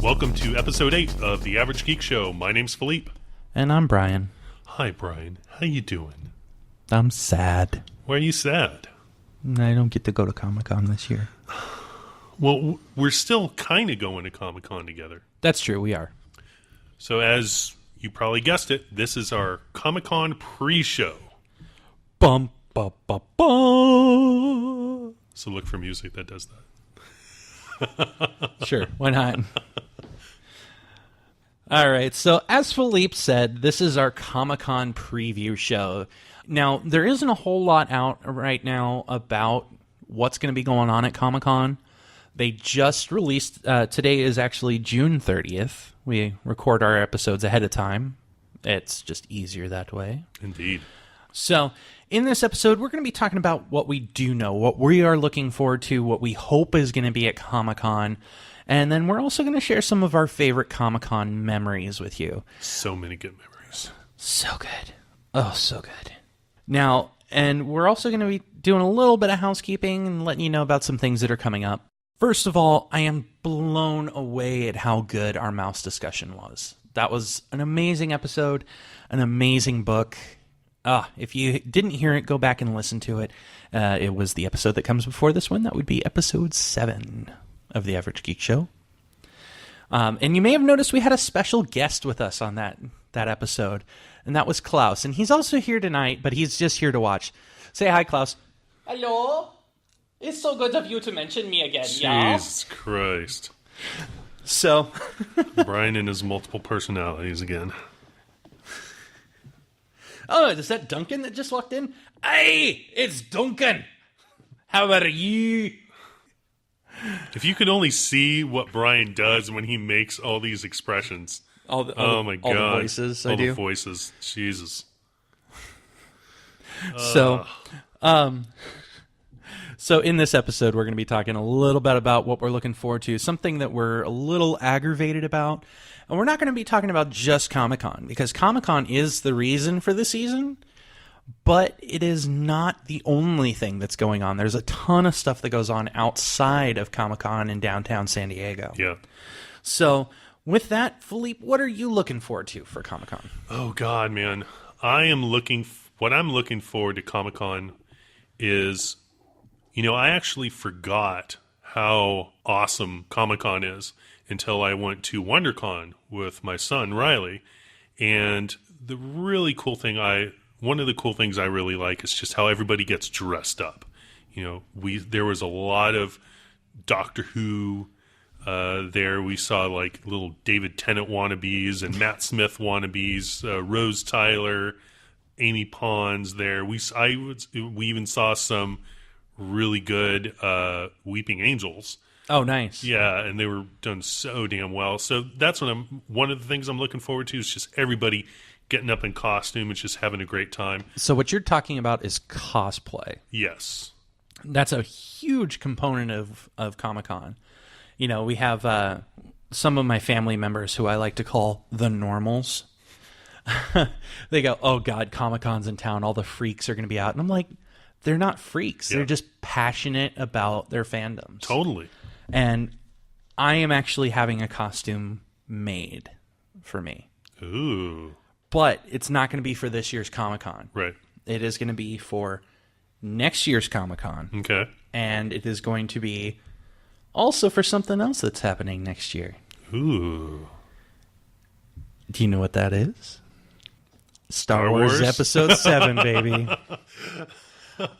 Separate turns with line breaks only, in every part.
Welcome to episode 8 of The Average Geek Show. My name's Philippe.
And I'm Brian.
Hi, Brian. How you doing?
I'm sad.
Why are you sad?
I don't get to go to Comic-Con this year.
Well, we're still kind of going to Comic-Con together.
That's true, we are.
So as you probably guessed it, this is our Comic-Con pre-show.
Bum, ba, ba, ba.
So look for music that does that.
Sure, why not? All right, so as Philippe said, this is our Comic-Con preview show. Now, there isn't a whole lot out right now about what's going to be going on at Comic-Con. They just released, today is actually June 30th. We record our episodes ahead of time. It's just easier that way.
Indeed.
So, in this episode, we're going to be talking about what we do know, what we are looking forward to, what we hope is going to be at Comic-Con, and then we're also going to share some of our favorite Comic-Con memories with you.
So many good memories.
So good. Oh, so good. Now, and we're also going to be doing a little bit of housekeeping and letting you know about some things that are coming up. First of all, I am blown away at how good our mouse discussion was. That was an amazing episode, an amazing book. If you didn't hear it, go back and listen to it. It was the episode that comes before this one. That would be episode 7 of The Average Geek Show. And you may have noticed we had a special guest with us on that episode, and that was Klaus. And he's also here tonight, but he's just here to watch. Say hi, Klaus.
Hello. It's so good of you to mention me again,
Jesus Christ.
So,
Brian and his multiple personalities again.
oh, is that Duncan that just walked in? Hey, it's Duncan. How are you?
If you could only see what Brian does when he makes all these expressions.
Oh my God.
All
the voices I
all
do.
the voices. Jesus.
So in this episode, we're going to be talking a little bit about what we're looking forward to, something that we're a little aggravated about. And we're not going to be talking about just Comic-Con, because Comic-Con is the reason for the season, but it is not the only thing that's going on. There's a ton of stuff that goes on outside of Comic-Con in downtown San Diego.
Yeah.
So with that, Philippe, what are you looking forward to for Comic-Con?
Oh, God, man. What I'm looking forward to Comic-Con is, I actually forgot how awesome Comic-Con is until I went to WonderCon with my son, Riley. And the really cool thing one of the cool things I really like is just how everybody gets dressed up. There was a lot of Doctor Who there. We saw like little David Tennant wannabes and Matt Smith wannabes, Rose Tyler, Amy Pons there. We even saw some really good Weeping Angels.
Oh, nice.
Yeah, and they were done so damn well. So that's one of the things I'm looking forward to is just everybody getting up in costume and just having a great time.
So what you're talking about is cosplay.
Yes.
That's a huge component of Comic-Con. We have some of my family members who I like to call the normals. They go, oh, God, Comic-Con's in town. All the freaks are going to be out. And I'm like, they're not freaks.
Yeah.
They're just passionate about their fandoms.
Totally.
And I am actually having a costume made for me.
Ooh.
But it's not going to be for this year's Comic-Con.
Right.
It is going to be for next year's Comic-Con.
Okay.
And it is going to be also for something else that's happening next year.
Ooh.
Do you know what that is? Star Wars Episode 7, baby.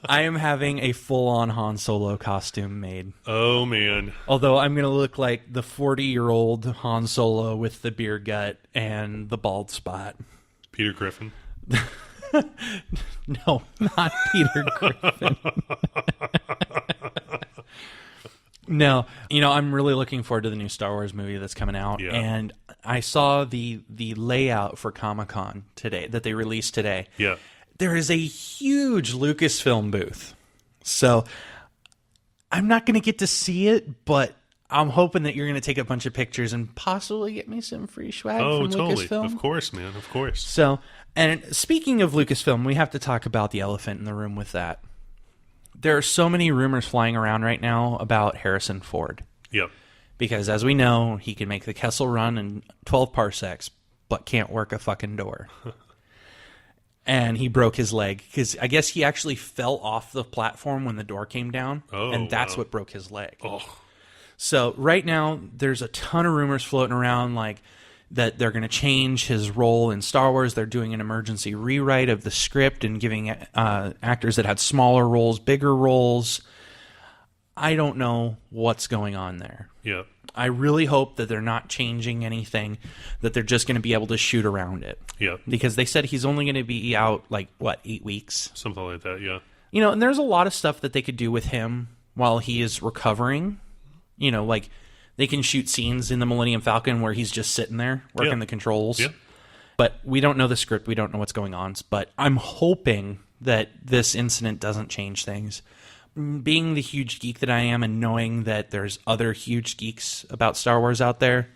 I am having a full-on Han Solo costume made.
Oh, man.
Although I'm going to look like the 40-year-old Han Solo with the beer gut and the bald spot.
Peter Griffin.
No, not Peter Griffin. No, I'm really looking forward to the new Star Wars movie that's coming out.
Yeah.
And I saw the layout for Comic-Con today, that they released today.
Yeah.
There is a huge Lucasfilm booth. So I'm not going to get to see it, but I'm hoping that you're going to take a bunch of pictures and possibly get me some free swag from
totally.
Lucasfilm.
Of course, man. Of course.
So, and speaking of Lucasfilm, we have to talk about the elephant in the room with that. There are so many rumors flying around right now about Harrison Ford.
Yep.
Because as we know, he can make the Kessel Run in 12 parsecs, but can't work a fucking door. And he broke his leg because I guess he actually fell off the platform when the door came down, and that's what broke his leg.
Oh.
So right now, there's a ton of rumors floating around, like that they're going to change his role in Star Wars. They're doing an emergency rewrite of the script and giving actors that had smaller roles bigger roles. I don't know what's going on there.
Yeah.
I really hope that they're not changing anything, that they're just going to be able to shoot around it.
Yeah.
Because they said he's only going to be out, 8 weeks?
Something like that, yeah.
And there's a lot of stuff that they could do with him while he is recovering. Like they can shoot scenes in the Millennium Falcon where he's just sitting there working the controls.
Yeah.
But we don't know the script. We don't know what's going on. But I'm hoping that this incident doesn't change things. Being the huge geek that I am and knowing that there's other huge geeks about Star Wars out there,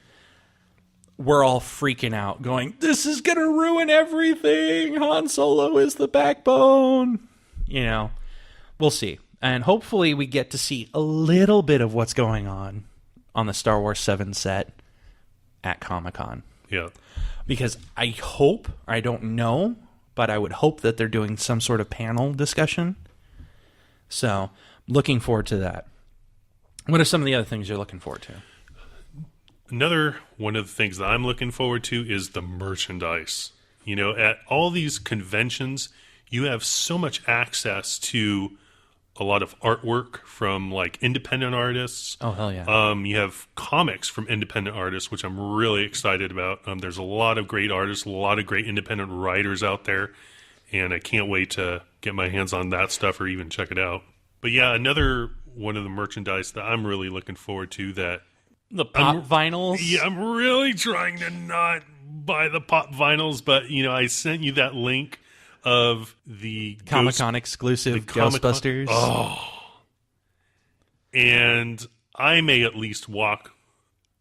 we're all freaking out going, this is going to ruin everything. Han Solo is the backbone. We'll see. And hopefully we get to see a little bit of what's going on the Star Wars 7 set at Comic-Con.
Yeah.
Because I don't know, but I would hope that they're doing some sort of panel discussion. So, looking forward to that. What are some of the other things you're looking forward to?
Another one of the things that I'm looking forward to is the merchandise. At all these conventions, you have so much access to a lot of artwork from independent artists.
Oh, hell yeah.
You have comics from independent artists, which I'm really excited about. There's a lot of great artists, a lot of great independent writers out there, and I can't wait to get my hands on that stuff or even check it out. But yeah, another one of the merchandise that I'm really looking forward to that...
The pop vinyls?
Yeah, I'm really trying to not buy the pop vinyls, but, I sent you that link of the
Comic-Con exclusive Ghostbusters.
Oh. And I may at least walk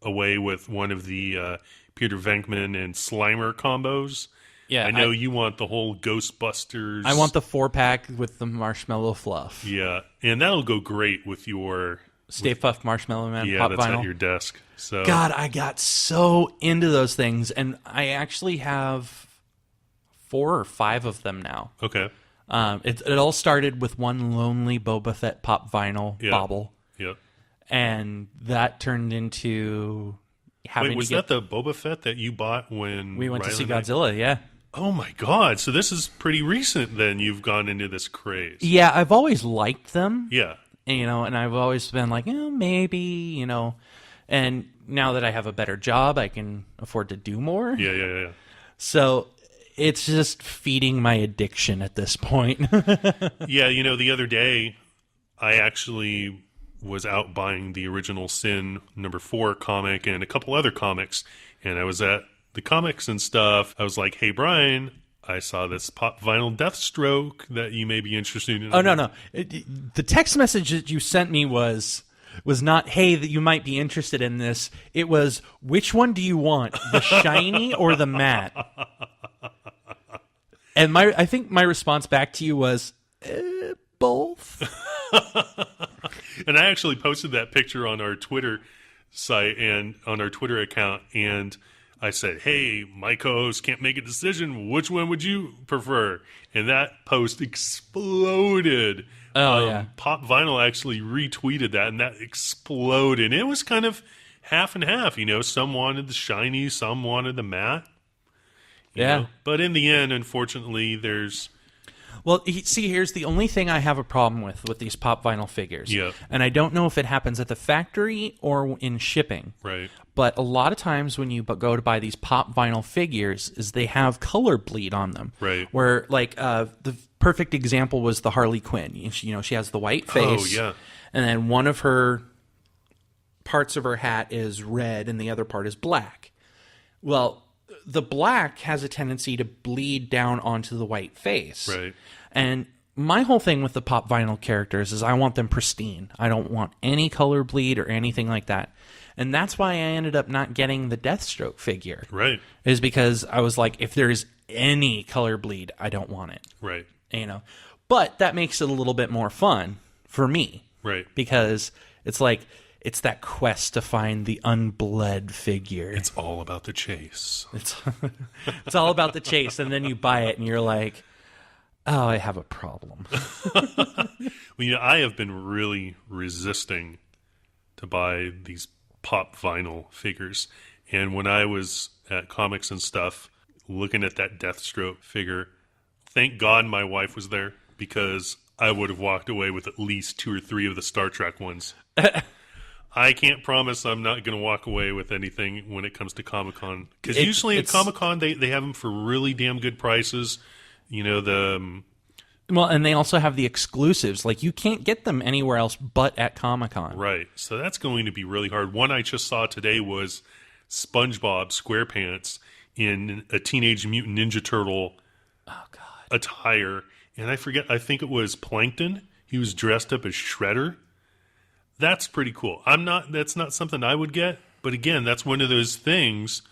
away with one of the Peter Venkman and Slimer combos.
Yeah,
I know you want the whole Ghostbusters.
I want the 4-pack with the marshmallow fluff.
Yeah, and that'll go great with your...
Stay Puft Marshmallow Man
yeah,
pop
that's
vinyl.
at your desk. So
God, I got so into those things, and I actually have 4 or 5 of them now.
Okay.
It all started with one lonely Boba Fett pop vinyl bauble.
Yep.
And that turned into having
Wait, was
to get...
that the Boba Fett that you bought when
we went to
Riley
see
and I-
Godzilla, yeah.
Oh my God! So this is pretty recent. Then you've gone into this craze.
Yeah, I've always liked them.
Yeah.
And I've always been like, maybe, and now that I have a better job, I can afford to do more.
Yeah.
So it's just feeding my addiction at this point.
Yeah, the other day, I actually was out buying the original Sin #4 comic and a couple other comics, and I was at the comics and stuff. I was like, hey, Brian, I saw this pop vinyl Deathstroke that you may be interested in.
Oh, no. The text message that you sent me was not, hey, that you might be interested in this. It was, which one do you want, the shiny or the matte? And I think my response back to you was, both.
And I actually posted that picture on our Twitter site and on our Twitter account, and I said, hey, my co-host can't make a decision. Which one would you prefer? And that post exploded.
Oh, yeah.
Pop Vinyl actually retweeted that, and that exploded. It was kind of half and half. Some wanted the shiny, some wanted the matte. You know? But in the end, unfortunately, there's...
Well, see, here's the only thing I have a problem with these pop vinyl figures.
Yeah.
And I don't know if it happens at the factory or in shipping.
Right.
But a lot of times when you go to buy these pop vinyl figures, is they have color bleed on them.
Right.
Where, the perfect example was the Harley Quinn. She has the white face.
Oh, yeah.
And then one of her parts of her hat is red and the other part is black. Well, the black has a tendency to bleed down onto the white face.
Right.
And my whole thing with the pop vinyl characters is I want them pristine. I don't want any color bleed or anything like that. And that's why I ended up not getting the Deathstroke figure.
Right.
Is because I was like, if there's any color bleed, I don't want it.
Right.
But that makes it a little bit more fun for me.
Right.
Because it's like, It's that quest to find the unbled figure.
It's all about the chase.
It's it's all about the chase, and then you buy it, and you're like, "Oh, I have a problem."
Well, I have been really resisting to buy these pop vinyl figures, and when I was at comics and stuff, looking at that Deathstroke figure, thank God my wife was there, because I would have walked away with at least 2 or 3 of the Star Trek ones. I can't promise I'm not going to walk away with anything when it comes to Comic-Con. Because usually at Comic-Con, they have them for really damn good prices.
Well, and they also have the exclusives. Like, you can't get them anywhere else but at Comic-Con.
Right. So that's going to be really hard. One I just saw today was SpongeBob SquarePants in a Teenage Mutant Ninja Turtle attire. And I think it was Plankton. He was dressed up as Shredder. That's pretty cool. That's not something I would get, but again, that's one of those things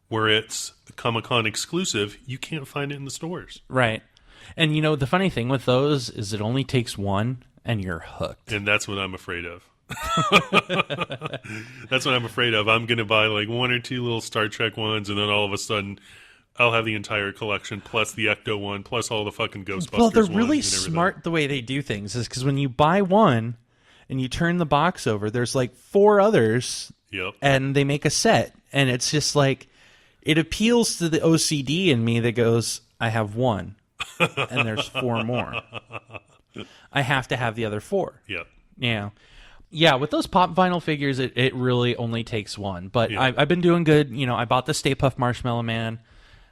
where it's Comic-Con exclusive. You can't find it in the stores.
Right. And the funny thing with those is it only takes one and you're hooked.
And that's what I'm afraid of. That's what I'm afraid of. I'm going to buy like 1 or 2 little Star Trek ones, and then all of a sudden I'll have the entire collection, plus the Ecto one, plus all the fucking Ghostbusters.
Well, they're really smart the way they do things, is because when you buy one and you turn the box over, there's like 4 others, and they make a set, and it's just like, it appeals to the OCD in me that goes, I have one, and there's 4 more. I have to have the other 4.
Yep.
Yeah, with those pop vinyl figures, it really only takes one. But I've been doing good. I bought the Stay Puft Marshmallow Man,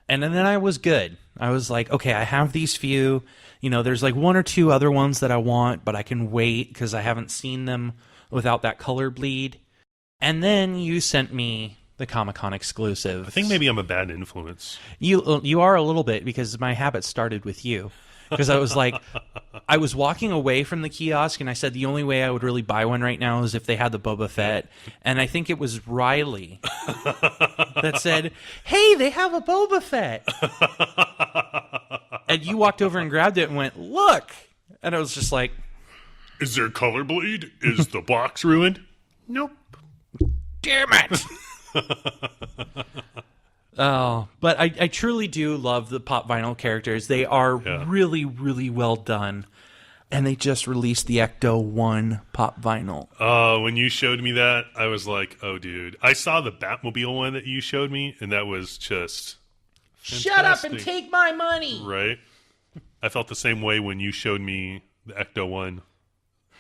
and then I was good. I was like, okay, I have these few. There's like 1 or 2 other ones that I want, but I can wait because I haven't seen them without that color bleed. And then you sent me the Comic-Con exclusive.
I think maybe I'm a bad influence.
You are a little bit, because my habit started with you. Because I was like, I was walking away from the kiosk, and I said the only way I would really buy one right now is if they had the Boba Fett. And I think it was Riley that said, hey, they have a Boba Fett. And you walked over and grabbed it and went, look. And I was just like,
is there color bleed? Is the box ruined? Nope.
Damn it. Oh, but I truly do love the pop vinyl characters. They are really, really well done. And they just released the Ecto 1 pop vinyl.
When you showed me that, I was like, oh, dude. I saw the Batmobile one that you showed me, and that was just fantastic.
Shut up and take my money!
Right? I felt the same way when you showed me the Ecto 1.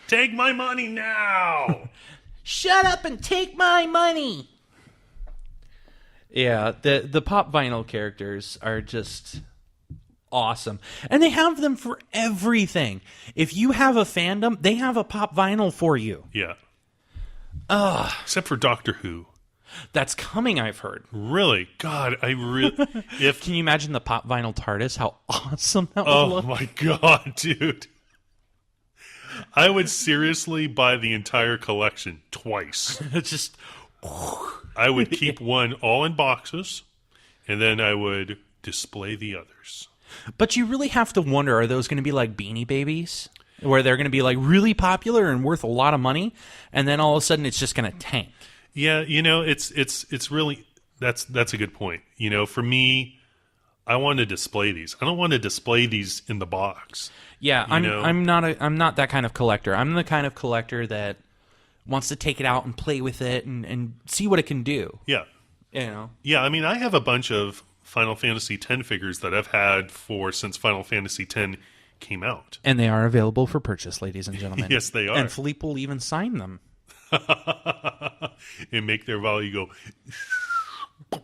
Take my money now!
Shut up and take my money!
Yeah, the pop vinyl characters are just awesome. And they have them for everything. If you have a fandom, they have a pop vinyl for you.
Yeah. Except for Doctor Who.
That's coming, I've heard.
Really? God, I really...
Can you imagine the pop vinyl TARDIS? How awesome that would look.
Oh, my God, dude. I would seriously buy the entire collection twice.
It's just...
I would keep one all in boxes, and then I would display the others.
But you really have to wonder, are those going to be like Beanie Babies? Where they're going to be like really popular and worth a lot of money, and then all of a sudden it's just going to tank?
Yeah, it's really... That's a good point. For me, I want to display these. I don't want to display these in the box.
Yeah, I'm not that kind of collector. I'm the kind of collector that wants to take it out and play with it and see what it can do.
Yeah. Yeah, I mean, I have a bunch of Final Fantasy X figures that I've had since Final Fantasy X came out.
And they are available for purchase, ladies and gentlemen.
Yes, they are.
And Philippe will even sign them.
And make their value go...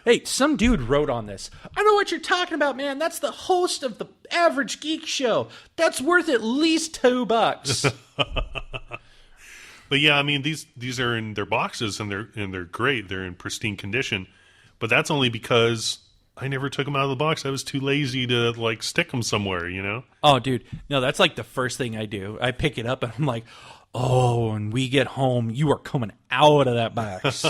Hey, some dude wrote on this. I know what you're talking about, man. That's the host of the Average Geek Show. That's worth at least $2.
But yeah, I mean, these are in their boxes, and they're great. They're in pristine condition. But that's only because I never took them out of the box. I was too lazy to stick them somewhere.
Oh, dude, no, that's like the first thing I do. I pick it up and I'm like, oh, when we get home, you are coming out of that box.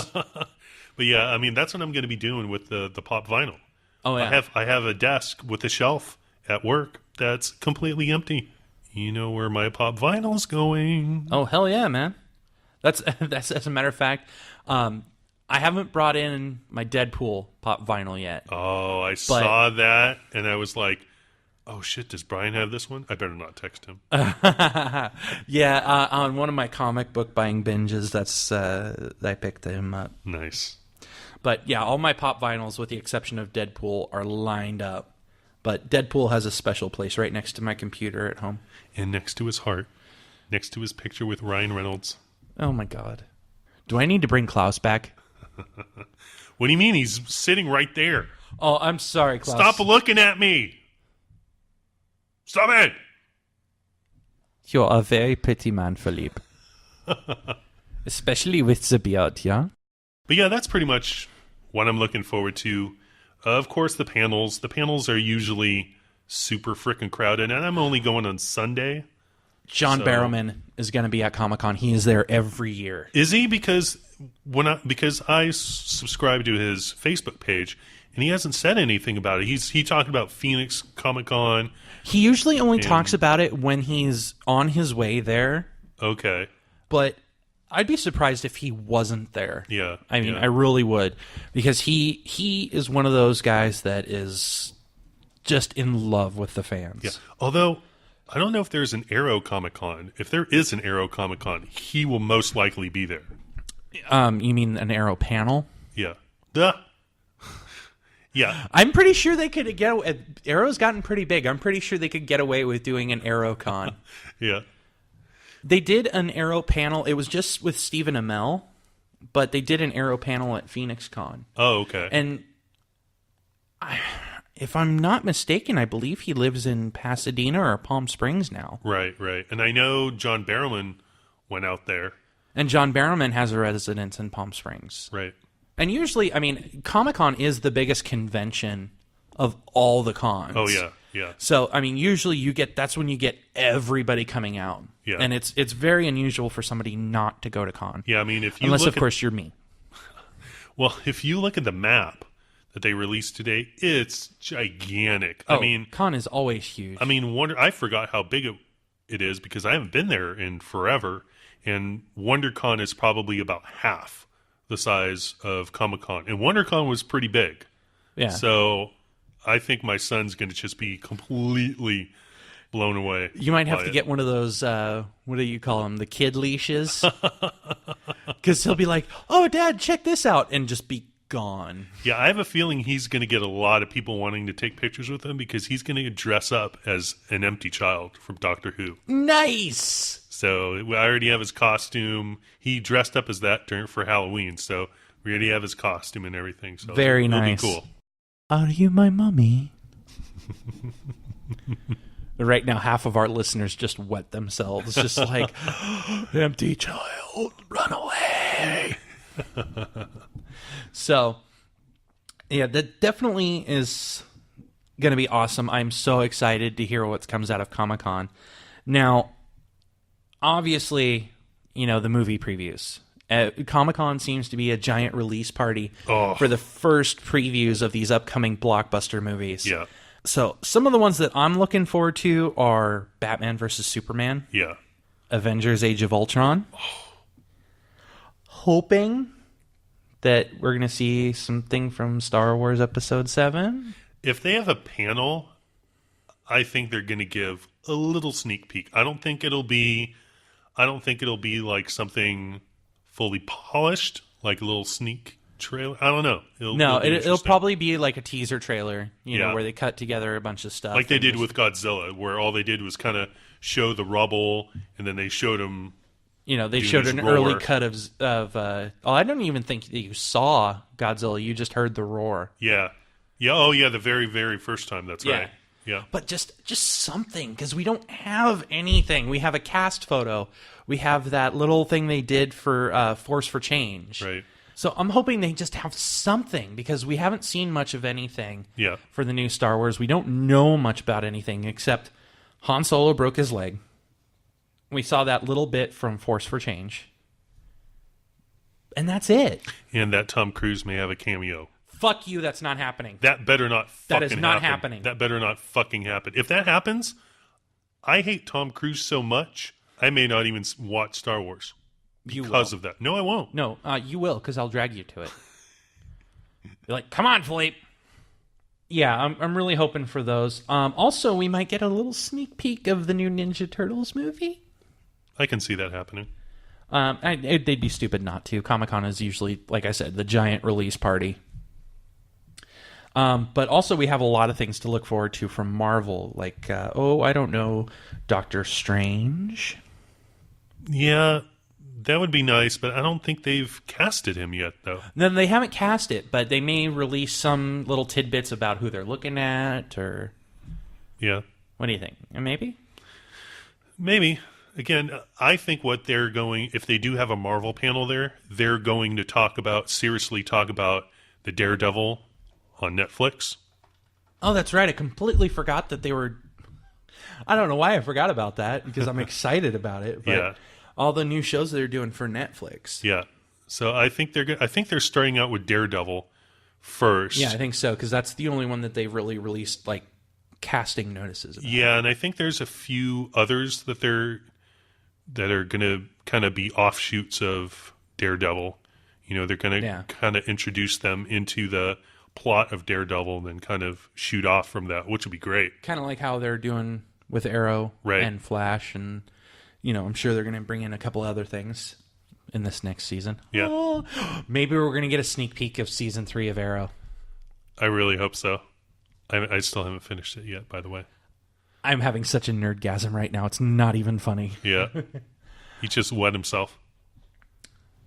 But yeah, I mean, that's what I'm going to be doing with the pop vinyl.
Oh yeah,
I have a desk with a shelf at work that's completely empty. You know where my pop vinyl's going.
Oh hell yeah, man. That's as a matter of fact. I haven't brought in my Deadpool pop vinyl yet.
Oh, I saw that, and I was like, oh shit, does Brian have this one? I better not text him.
Yeah, on one of my comic book buying binges, I picked him up.
Nice.
But yeah, all my pop vinyls, with the exception of Deadpool, are lined up. But Deadpool has a special place right next to my computer at home.
And next to his heart, next to his picture with Ryan Reynolds.
Oh my god. Do I need to bring Klaus back?
What do you mean? He's sitting right there.
Oh, I'm sorry, Klaus.
Stop looking at me. Stop it.
You're a very pretty man, Philippe. Especially with the beard, yeah?
But yeah, that's pretty much what I'm looking forward to. Of course, the panels. The panels are usually super freaking crowded, and I'm only going on Sunday.
John Barrowman is going to be at Comic-Con. He is there every year.
Is he? Because I subscribe to his Facebook page, and he hasn't said anything about it. He talked about Phoenix Comic-Con.
He usually only talks about it when he's on his way there.
Okay.
But I'd be surprised if he wasn't there.
Yeah.
I mean, I really would. Because he is one of those guys that is just in love with the fans.
Yeah. Although, I don't know if there's an Arrow Comic-Con. If there is an Arrow Comic-Con, he will most likely be there.
You mean an Arrow panel?
Yeah. Duh. Yeah.
I'm pretty sure they could get... Arrow's gotten pretty big. I'm pretty sure they could get away with doing an Arrow Con.
Yeah.
They did an Arrow panel. It was just with Stephen Amell, but they did an Arrow panel at Phoenix Con.
Oh, okay.
And if I'm not mistaken, I believe he lives in Pasadena or Palm Springs now.
Right. And I know John Barrowman went out there.
And John Barrowman has a residence in Palm Springs.
Right.
And usually, I mean, Comic-Con is the biggest convention of all the cons.
Oh, yeah.
So, I mean, usually that's when you get everybody coming out.
Yeah.
And it's very unusual for somebody not to go to con.
Yeah, I mean, if you
Unless,
look
of course, you're me.
Well, if you look at the map that they released today, it's gigantic.
Oh,
I mean,
con is always huge.
I mean, I forgot how big it is because I haven't been there in forever. And WonderCon is probably about half the size of Comic-Con. And WonderCon was pretty big.
Yeah.
So I think my son's going to just be completely blown away.
You might have to get one of those, what do you call them, the kid leashes? Because he'll be like, oh, Dad, check this out, and just be gone.
Yeah, I have a feeling he's going to get a lot of people wanting to take pictures with him because he's going to dress up as an empty child from Doctor Who.
Nice!
So I already have his costume. He dressed up as that for Halloween, so we already have his costume and everything. So
very nice.
It'll be cool.
Are you my mummy? Right now, half of our listeners just wet themselves, just like, empty child, run away. So, yeah, that definitely is going to be awesome. I'm so excited to hear what comes out of Comic-Con. Now, obviously, the movie previews. Comic-Con seems to be a giant release party for the first previews of these upcoming blockbuster movies.
Yeah.
So some of the ones that I'm looking forward to are Batman vs. Superman.
Yeah.
Avengers Age of Ultron. Hoping that we're going to see something from Star Wars Episode 7.
If they have a panel, I think they're going to give a little sneak peek. I don't think it'll be like something fully polished, like a little sneak trailer. I don't know. It'll
probably be like a teaser trailer,
Yeah.
where they cut together a bunch of stuff.
like they did with Godzilla, where all they did was kind of show the rubble, and then they showed him.
They showed an
roar.
early cut of. I don't even think that you saw Godzilla. You just heard the roar.
Yeah. Oh yeah, the very very first time. That's
Yeah.
right. Yeah.
But just something, because we don't have anything. We have a cast photo. We have that little thing they did for Force for Change.
Right.
So I'm hoping they just have something, because we haven't seen much of anything
Yeah.
for the new Star Wars. We don't know much about anything except Han Solo broke his leg. We saw that little bit from Force for Change. And that's it.
And that Tom Cruise may have a cameo.
Fuck you, that's not happening.
That better not fucking
That is not
happen.
happening.
That better not fucking happen. If that happens, I hate Tom Cruise so much, I may not even watch Star Wars. because of that. No, I won't.
No, you will, because I'll drag you to it. You're like, come on, Philippe. Yeah, I'm really hoping for those. Also, we might get a little sneak peek of the new Ninja Turtles movie.
I can see that happening.
They'd be stupid not to. Comic-Con is usually, like I said, the giant release party. But also we have a lot of things to look forward to from Marvel. Like, I don't know, Doctor Strange.
Yeah, that would be nice, but I don't think they've casted him yet, though.
Then they haven't cast it, but they may release some little tidbits about who they're looking at, or...
Yeah.
What do you think? Maybe?
Maybe. Again, I think what they're going... If they do have a Marvel panel there, they're going to seriously talk about the Daredevil on Netflix.
Oh, that's right. I completely forgot that they were... I don't know why I forgot about that, because I'm excited about it. But
Yeah.
all the new shows they're doing for Netflix.
Yeah. So I think they're starting out with Daredevil first.
Yeah, I think so, because that's the only one that they've really released, like, casting notices about.
Yeah, and I think there's a few others that are going to kind of be offshoots of Daredevil. You know, they're going to kind of introduce them into the plot of Daredevil and then kind of shoot off from that, which would be great.
Kind of like how they're doing with Arrow
Right.
and Flash, and, you know, I'm sure they're going to bring in a couple other things in this next season.
Yeah.
Oh, maybe we're going to get a sneak peek of season 3 of Arrow.
I really hope so. I still haven't finished it yet, by the way.
I'm having such a nerdgasm right now. It's not even funny.
Yeah. He just wet himself.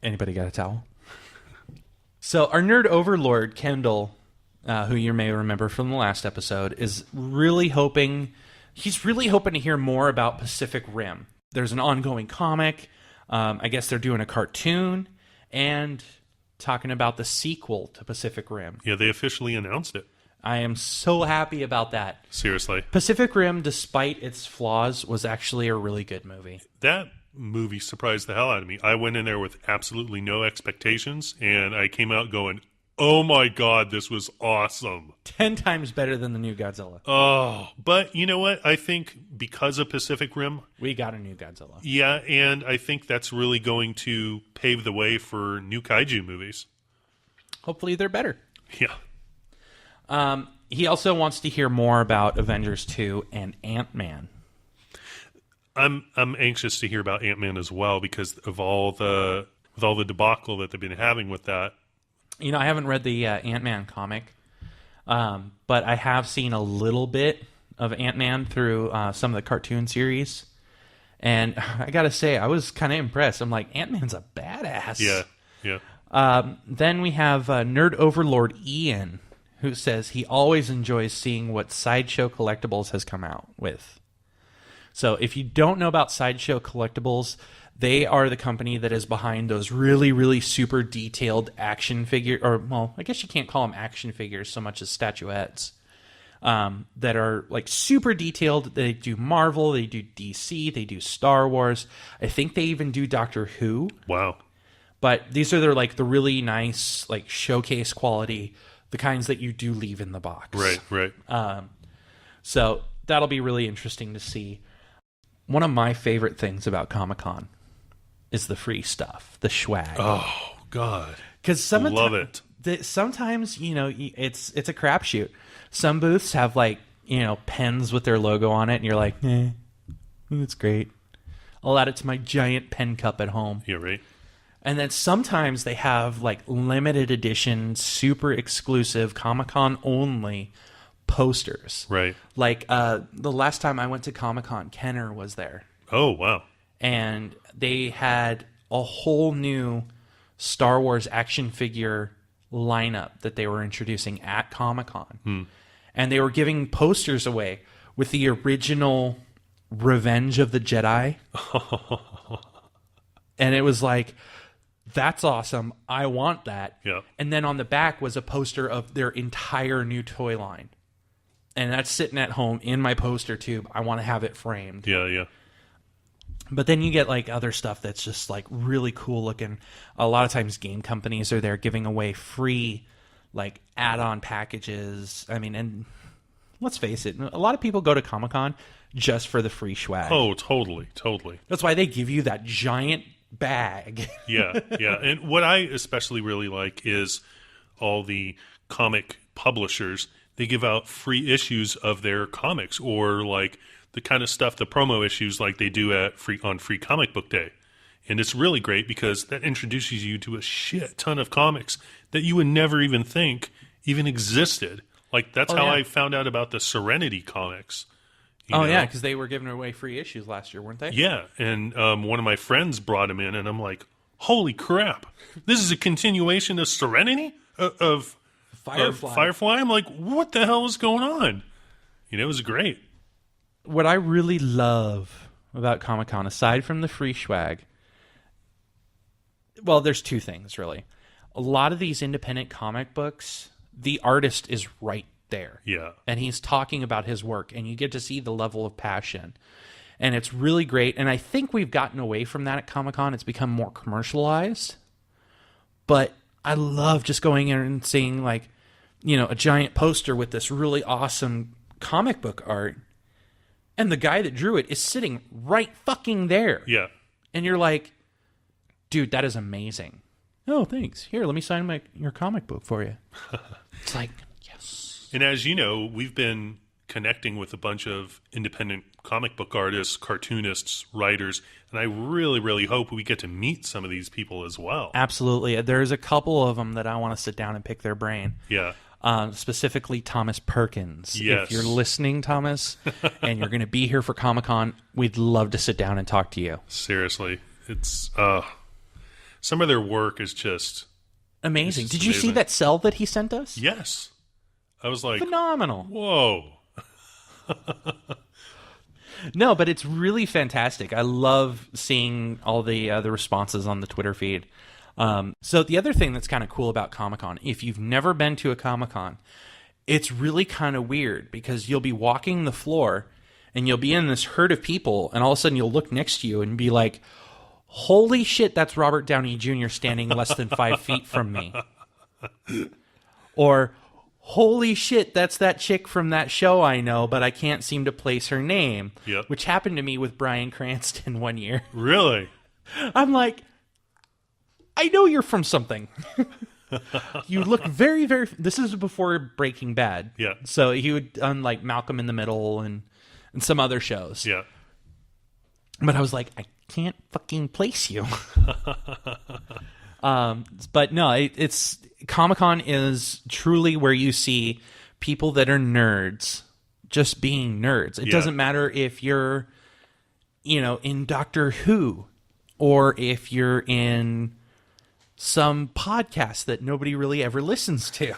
Anybody got a towel? So our nerd overlord, Kendall, who you may remember from the last episode, is really hoping... He's really hoping to hear more about Pacific Rim. There's an ongoing comic. I guess they're doing a cartoon. And talking about the sequel to Pacific Rim.
Yeah, they officially announced it.
I am so happy about that.
Seriously.
Pacific Rim, despite its flaws, was actually a really good movie.
That movie surprised the hell out of me. I went in there with absolutely no expectations, and I came out going, oh my God, this was awesome.
10 times better than the new Godzilla.
Oh, but you know what? I think because of Pacific Rim,
We got a new Godzilla.
yeah, and I think that's really going to pave the way for new kaiju movies.
Hopefully they're better.
Yeah.
He also wants to hear more about Avengers 2 and Ant-Man.
I'm anxious to hear about Ant-Man as well because of all the debacle that they've been having with that.
You know, I haven't read the Ant-Man comic, but I have seen a little bit of Ant-Man through some of the cartoon series. And I gotta say, I was kind of impressed. I'm like, Ant-Man's a badass.
Yeah.
Then we have Nerd Overlord Ian, who says he always enjoys seeing what Sideshow Collectibles has come out with. So if you don't know about Sideshow Collectibles, they are the company that is behind those really, really super detailed action figure, or, well, I guess you can't call them action figures so much as statuettes, that are like super detailed. They do Marvel, they do DC, they do Star Wars. I think they even do Doctor Who.
Wow.
But these are their like the really nice like showcase quality, the kinds that you do leave in the box.
Right.
So that'll be really interesting to see. One of my favorite things about Comic-Con is the free stuff, the swag.
Oh God.
Because sometimes, you know, it's a crapshoot. Some booths have like, you know, pens with their logo on it, and you're like, that's great. I'll add it to my giant pen cup at home.
Yeah, right.
And then sometimes they have like limited edition, super exclusive, Comic-Con only posters.
Right.
Like the last time I went to Comic-Con, Kenner was there.
Oh, wow.
And they had a whole new Star Wars action figure lineup that they were introducing at Comic-Con. And they were giving posters away with the original Revenge of the Jedi. And it was like, that's awesome. I want that.
Yeah.
And then on the back was a poster of their entire new toy line. And that's sitting at home in my poster tube. I want to have it framed.
Yeah.
But then you get like other stuff that's just like really cool looking. A lot of times game companies are there giving away free like add-on packages. I mean, and let's face it, a lot of people go to Comic-Con just for the free swag.
Oh, totally.
That's why they give you that giant bag.
Yeah, yeah. And what I especially really like is all the comic publishers. They give out free issues of their comics, or like the kind of stuff, the promo issues like they do on Free Comic Book Day. And it's really great because that introduces you to a shit ton of comics that you would never even think even existed. Like that's how I found out about the Serenity comics. You know?
Yeah, because they were giving away free issues last year, weren't they?
Yeah, and one of my friends brought him in, and I'm like, holy crap. This is a continuation of Serenity? Of
Firefly.
Firefly? I'm like, what the hell is going on? You know, it was great.
What I really love about Comic-Con, aside from the free swag, well, there's two things, really. A lot of these independent comic books, the artist is right there.
Yeah.
And he's talking about his work, and you get to see the level of passion. And it's really great. And I think we've gotten away from that at Comic-Con. It's become more commercialized. But I love just going in and seeing, like, you know, a giant poster with this really awesome comic book art. And the guy that drew it is sitting right fucking there.
Yeah.
And you're like, dude, that is amazing. Oh, thanks. Here, let me sign your comic book for you. It's like, yes.
And as you know, we've been connecting with a bunch of independent comic book artists, cartoonists, writers, and I really, really hope we get to meet some of these people as well.
Absolutely. There's a couple of them that I want to sit down and pick their brain.
Yeah.
Specifically Thomas Perkins.
Yes.
If you're listening, Thomas, and you're going to be here for Comic-Con, we'd love to sit down and talk to you.
Seriously. It's some of their work is just
amazing. Did you
amazing.
see that cell that he sent us?
Yes. I was like,
phenomenal.
Whoa.
No, but it's really fantastic. I love seeing all the responses on the Twitter feed. So the other thing that's kind of cool about Comic-Con, if you've never been to a Comic-Con, it's really kind of weird because you'll be walking the floor and you'll be in this herd of people, and all of a sudden you'll look next to you and be like, holy shit, that's Robert Downey Jr. standing less than 5 feet from me. Or, holy shit, that's that chick from that show I know, but I can't seem to place her name.
Yep.
Which happened to me with Bryan Cranston one year.
Really?
I'm like, I know you're from something. You look very, very... This is before Breaking Bad.
Yeah.
So he would done like Malcolm in the Middle and some other shows.
Yeah.
But I was like, I can't fucking place you. But no, it's Comic-Con is truly where you see people that are nerds just being nerds. It doesn't matter if you're, you know, in Doctor Who or if you're in some podcast that nobody really ever listens to.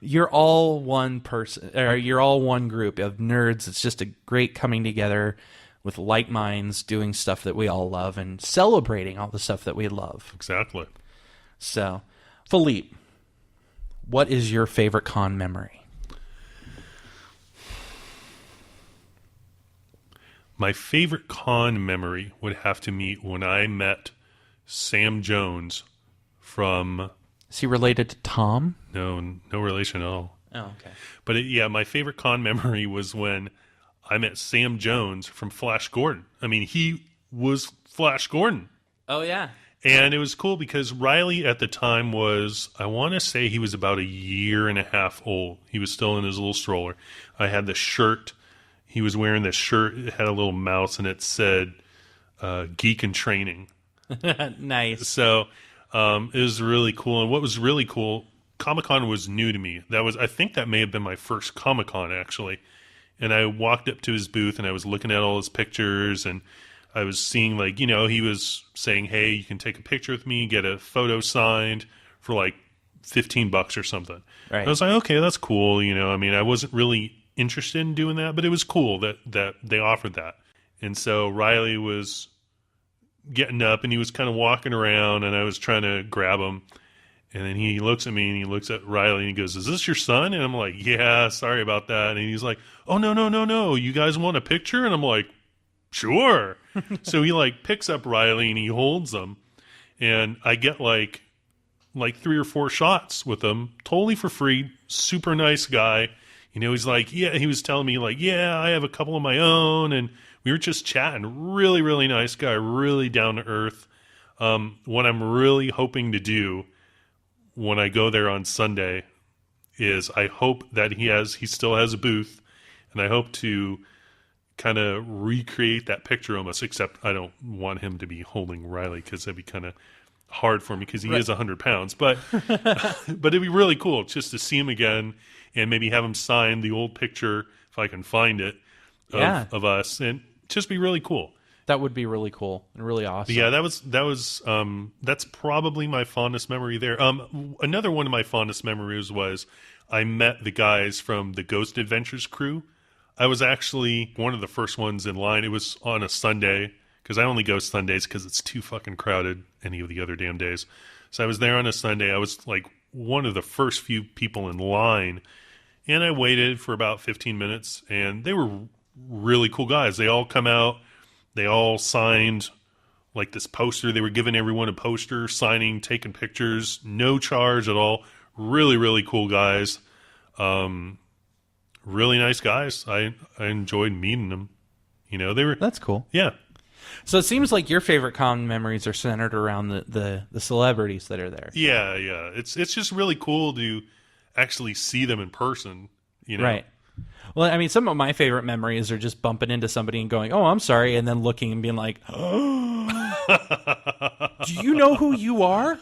You're all one person, or you're all one group of nerds. It's just a great coming together with like minds, doing stuff that we all love and celebrating all the stuff that we love.
Exactly.
So, Philippe, what is your favorite con memory?
My favorite con memory would have to be when I met Sam Jones from...
Is he related to Tom?
No relation at all.
Oh, okay.
But my favorite con memory was when I met Sam Jones from Flash Gordon. I mean, he was Flash Gordon.
Oh, yeah.
And it was cool because Riley at the time was, I want to say he was about 1.5 years old. He was still in his little stroller. I had the shirt. He was wearing this shirt. It had a little mouse and it said Geek in Training.
Nice.
So it was really cool. And what was really cool, Comic-Con was new to me. I think that may have been my first Comic-Con, actually. And I walked up to his booth and I was looking at all his pictures and I was seeing, like, you know, he was saying, hey, you can take a picture with me, get a photo signed for like $15 or something.
Right.
I was like, okay, that's cool. You know, I mean, I wasn't really interested in doing that, but it was cool that they offered that. And so Riley was getting up and he was kind of walking around and I was trying to grab him. And then he looks at me and he looks at Riley and he goes, is this your son? And I'm like, yeah, sorry about that. And he's like, oh, no. You guys want a picture? And I'm like, sure. So he like picks up Riley and he holds him. And I get like 3 or 4 shots with him totally for free. Super nice guy. You know, he's like, yeah, he was telling me like, yeah, I have a couple of my own and we were just chatting. Really, really nice guy, really down to earth. What I'm really hoping to do when I go there on Sunday is I hope that he still has a booth, and I hope to kind of recreate that picture almost, except I don't want him to be holding Riley because that'd be kind of hard for me because he is 100 pounds. But but it'd be really cool just to see him again and maybe have him sign the old picture if I can find it of us, and just be really cool.
That would be really cool and really awesome.
Yeah, that's probably my fondest memory there. Another one of my fondest memories was I met the guys from the Ghost Adventures crew. I was actually one of the first ones in line. It was on a Sunday because I only go Sundays because it's too fucking crowded any of the other damn days. So I was there on a Sunday. I was like one of the first few people in line, and I waited for about 15 minutes, and they were really cool guys. They all come out. They all signed like this poster. They were giving everyone a poster, signing, taking pictures, no charge at all. Really, really cool guys. Really nice guys. I enjoyed meeting them. You know, they were.
That's cool.
Yeah.
So it seems like your favorite con memories are centered around the celebrities that are there.
Yeah, yeah. It's just really cool to actually see them in person. You know?
Right. Well, I mean, some of my favorite memories are just bumping into somebody and going, "Oh, I'm sorry," and then looking and being like, "Oh, do you know who you are?"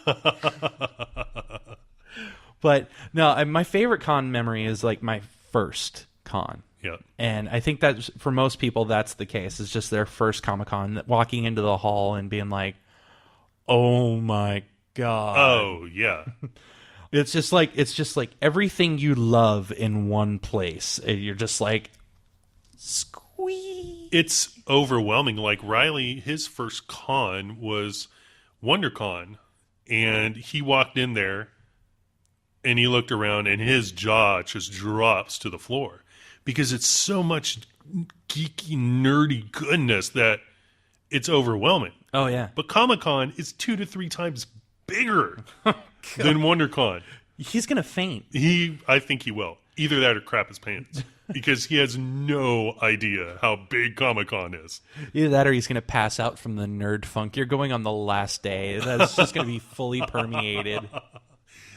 But no, my favorite con memory is like my first con.
Yeah.
And I think that for most people, that's the case. It's just their first Comic-Con, walking into the hall and being like, "Oh my God."
Oh, yeah.
It's just like everything you love in one place. You're just like, squeeze.
It's overwhelming. Like Riley, his first con was WonderCon, and he walked in there and he looked around and his jaw just drops to the floor because it's so much geeky, nerdy goodness that it's overwhelming.
Oh, yeah.
But Comic-Con is 2 to 3 times bigger than WonderCon.
He's going to faint.
I think he will. Either that or crap his pants. Because he has no idea how big Comic-Con is.
Either that or he's going to pass out from the nerd funk. You're going on the last day. That's just going to be fully permeated.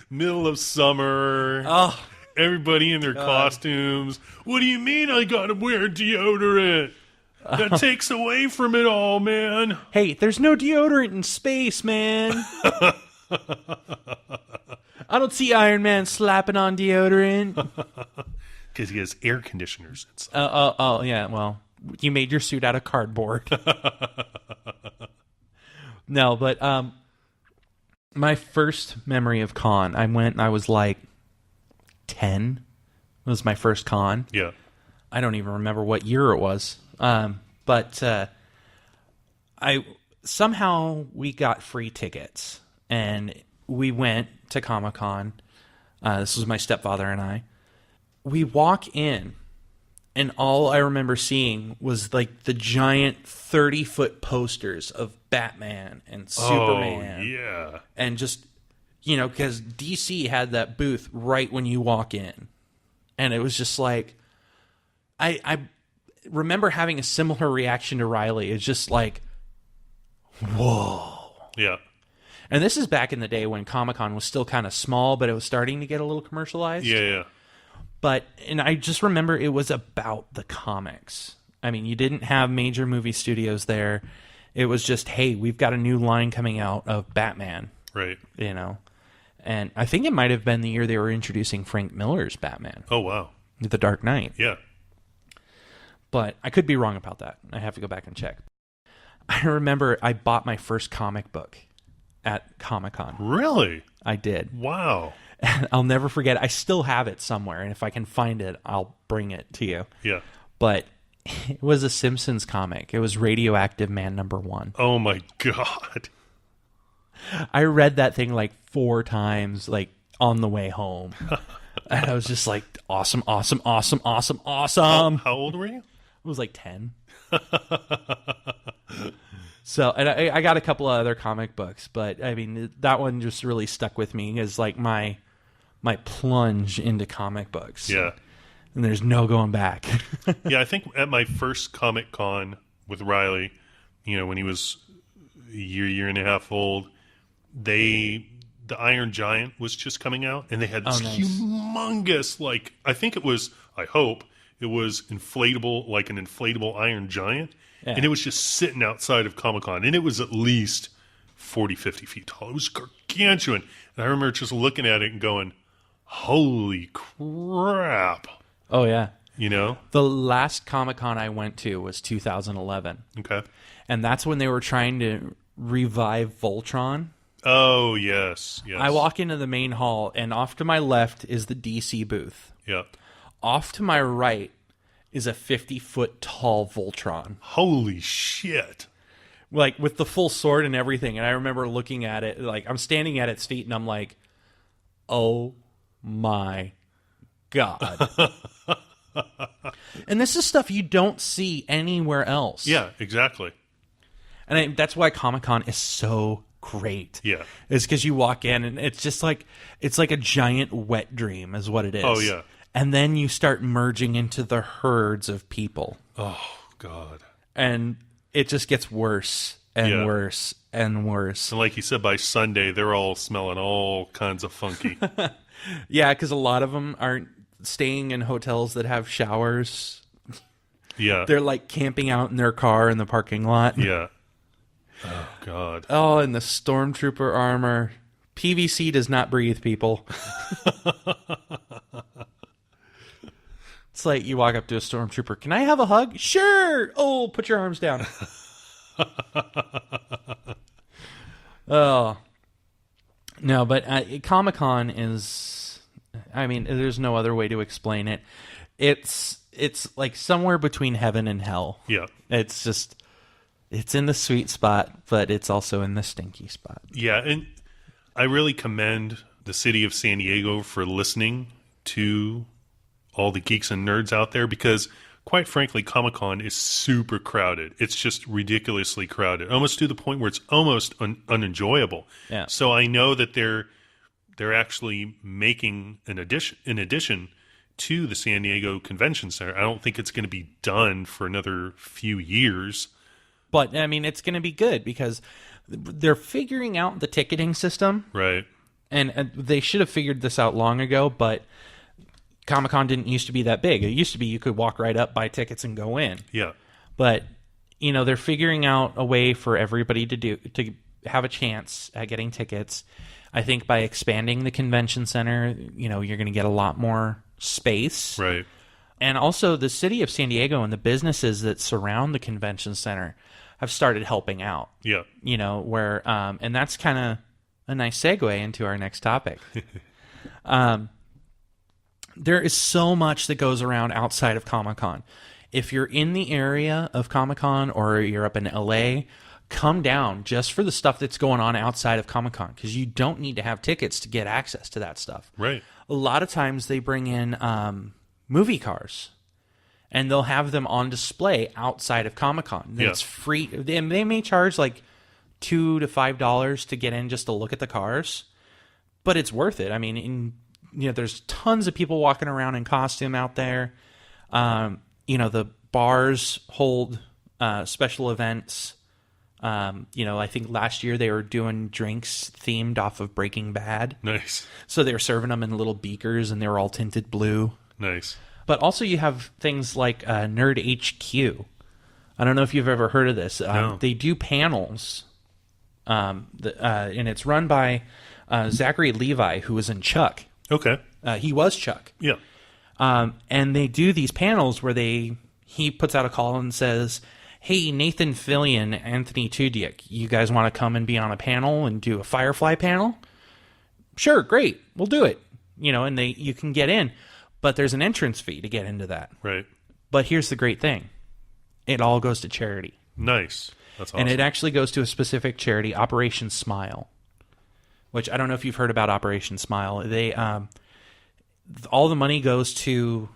Middle of summer.
Oh.
Everybody in their costumes. What do you mean I got to wear deodorant? That takes away from it all, man.
Hey, there's no deodorant in space, man. I don't see Iron Man slapping on deodorant.
Because he has air conditioners inside.
Oh, yeah. Well, you made your suit out of cardboard. No, but my first memory of con, I went and I was like 10. It was my first con.
Yeah.
I don't even remember what year it was. But somehow we got free tickets and we went to Comic-Con. This was my stepfather and I. We walk in and all I remember seeing was like the giant 30-foot posters of Batman and Superman.
Oh, yeah.
And just, because DC had that booth right when you walk in. And it was just like, I remember having a similar reaction to Riley. It's just like, whoa.
Yeah.
And this is back in the day when Comic-Con was still kind of small, but it was starting to get a little commercialized.
Yeah.
And I just remember it was about the comics. I mean, you didn't have major movie studios there. It was just, hey, we've got a new line coming out of Batman.
Right.
And I think it might have been the year they were introducing Frank Miller's Batman.
Oh, wow.
The Dark Knight.
Yeah.
But I could be wrong about that. I have to go back and check. I remember I bought my first comic book at Comic-Con.
Really?
I did.
Wow.
And I'll never forget. I still have it somewhere, and if I can find it, I'll bring it to you.
Yeah.
But it was a Simpsons comic. It was Radioactive Man #1.
Oh, my God.
I read that thing like 4 times, like on the way home. And I was just like, awesome, awesome, awesome, awesome, awesome.
How old were you?
I was like 10. So, and I got a couple of other comic books, but I mean, that one just really stuck with me as like my plunge into comic books.
Yeah.
And there's no going back.
Yeah, I think at my first Comic-Con with Riley, when he was a year and a half old, the Iron Giant was just coming out, and they had this humongous, I hope it was inflatable, like an inflatable Iron Giant, and it was just sitting outside of Comic-Con, and it was at least 40, 50 feet tall. It was gargantuan, and I remember just looking at it and going, holy crap.
Oh, yeah.
The
last Comic-Con I went to was 2011.
Okay.
And that's when they were trying to revive Voltron.
Oh, yes.
I walk into the main hall, and off to my left is the DC booth.
Yeah.
Off to my right is a 50-foot tall Voltron.
Holy shit.
Like, with the full sword and everything. And I remember looking at it, like, I'm standing at its feet, and I'm like, oh my God. And this is stuff you don't see anywhere else.
Yeah, exactly.
And that's why Comic-Con is so great.
Yeah.
It's because you walk in and it's just like, it's like a giant wet dream is what it is.
Oh, yeah.
And then you start merging into the herds of people.
Oh, God.
And it just gets worse and worse and worse.
And like you said, by Sunday, they're all smelling all kinds of funky.
Yeah, because a lot of them aren't staying in hotels that have showers.
Yeah.
They're like camping out in their car in the parking lot.
Yeah. Oh, God.
Oh, and the stormtrooper armor. PVC does not breathe, people. It's like you walk up to a stormtrooper. Can I have a hug? Sure. Oh, put your arms down. Oh. No, but Comic-Con is... I mean, there's no other way to explain it. It's like somewhere between heaven and hell.
Yeah.
It's just... It's in the sweet spot, but it's also in the stinky spot.
Yeah, and I really commend the city of San Diego for listening to all the geeks and nerds out there because, quite frankly, Comic-Con is super crowded. It's just ridiculously crowded, almost to the point where it's almost unenjoyable.
Yeah.
So I know that they're actually making an addition to the San Diego Convention Center. I don't think it's going to be done for another few years.
But, I mean, it's going to be good because they're figuring out the ticketing system.
Right.
And they should have figured this out long ago, but Comic-Con didn't used to be that big. It used to be you could walk right up, buy tickets, and go in.
Yeah.
But, they're figuring out a way for everybody to have a chance at getting tickets. I think by expanding the convention center, you're going to get a lot more space.
Right.
And also the city of San Diego and the businesses that surround the convention center have started helping out.
Yeah.
And that's kind of a nice segue into our next topic. There is so much that goes around outside of Comic-Con. If you're in the area of Comic-Con or you're up in LA, come down just for the stuff that's going on outside of Comic-Con because you don't need to have tickets to get access to that stuff.
Right.
A lot of times they bring in movie cars. And they'll have them on display outside of Comic-Con.
Yeah.
It's free. They may charge like $2 to $5 to get in just to look at the cars, but it's worth it. I mean, there's tons of people walking around in costume out there. The bars hold special events. I think last year they were doing drinks themed off of Breaking Bad.
Nice.
So they were serving them in little beakers, and they were all tinted blue.
Nice.
But also you have things like Nerd HQ. I don't know if you've ever heard of this.
No.
They do panels, and it's run by Zachary Levi, who was in Chuck.
Okay.
He was Chuck.
Yeah.
And they do these panels where he puts out a call and says, hey, Nathan Fillion, Anthony Tudyk, you guys want to come and be on a panel and do a Firefly panel? Sure, great. We'll do it. And you can get in. But there's an entrance fee to get into that.
Right.
But here's the great thing. It all goes to charity.
Nice. That's awesome.
And it actually goes to a specific charity, Operation Smile, which I don't know if you've heard about Operation Smile. They all the money goes to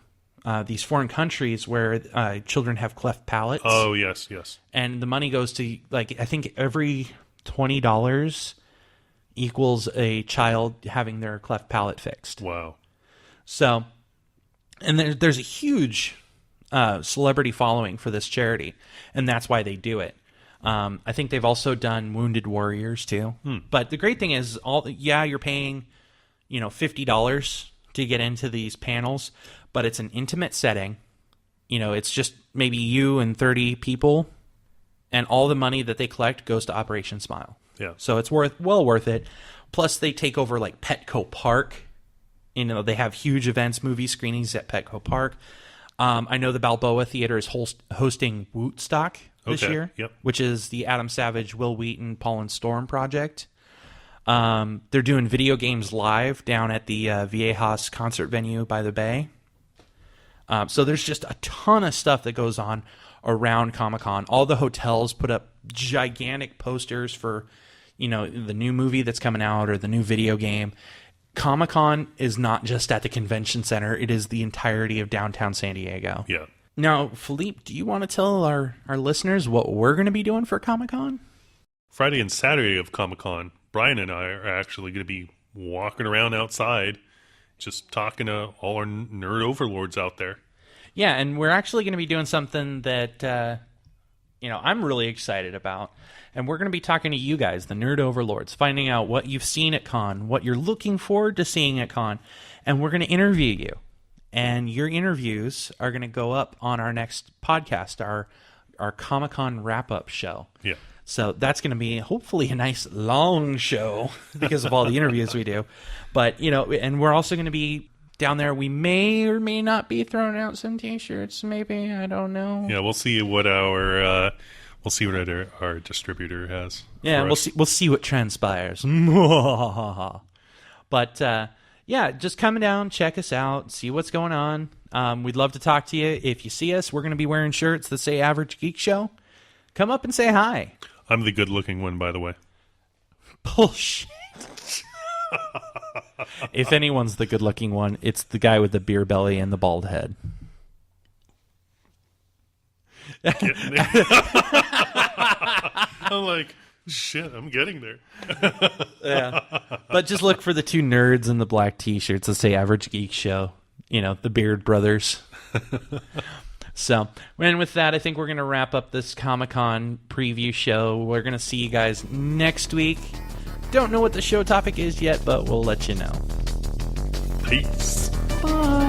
these foreign countries where children have cleft palates.
Oh, yes, yes.
And the money goes to, I think every $20 equals a child having their cleft palate fixed.
Wow.
So... And there's a huge celebrity following for this charity, and that's why they do it. I think they've also done Wounded Warriors too. But the great thing is, you're paying, $50 to get into these panels, but it's an intimate setting. It's just maybe you and 30 people, and all the money that they collect goes to Operation Smile.
Yeah.
So it's well worth it. Plus, they take over like Petco Park. They have huge events, movie screenings at Petco Park. I know the Balboa Theater is hosting Wootstock this year, which is the Adam Savage, Will Wheaton, Paul and Storm project. They're doing video games live down at the Viejas concert venue by the Bay. So there's just a ton of stuff that goes on around Comic-Con. All the hotels put up gigantic posters for, the new movie that's coming out or the new video game. Comic-Con is not just at the convention center. It is the entirety of downtown San Diego.
Yeah.
Now, Philippe, do you want to tell our listeners what we're going to be doing for Comic-Con?
Friday and Saturday of Comic-Con, Brian and I are actually going to be walking around outside, just talking to all our nerd overlords out there.
Yeah, and we're actually going to be doing something that, I'm really excited about. And we're going to be talking to you guys, the nerd overlords, finding out what you've seen at con, what you're looking forward to seeing at con, and we're going to interview you. And your interviews are going to go up on our next podcast, our Comic-Con wrap-up show.
Yeah.
So that's going to be hopefully a nice long show because of all the interviews we do. But, and we're also going to be down there. We may or may not be throwing out some T-shirts, maybe. I don't know.
Yeah, we'll see what our distributor has.
Yeah, we'll see what transpires. But just come down, check us out, see what's going on. We'd love to talk to you. If you see us, we're going to be wearing shirts that say Average Geek Show. Come up and say hi.
I'm the good-looking one, by the way.
Bullshit. If anyone's the good-looking one, it's the guy with the beer belly and the bald head.
I'm like, shit, I'm getting there.
Yeah. But just look for the two nerds in the black T-shirts that say Average Geek Show. The Beard Brothers. So, and with that, I think we're going to wrap up this Comic-Con preview show. We're going to see you guys next week. Don't know what the show topic is yet, but we'll let you know.
Peace.
Bye.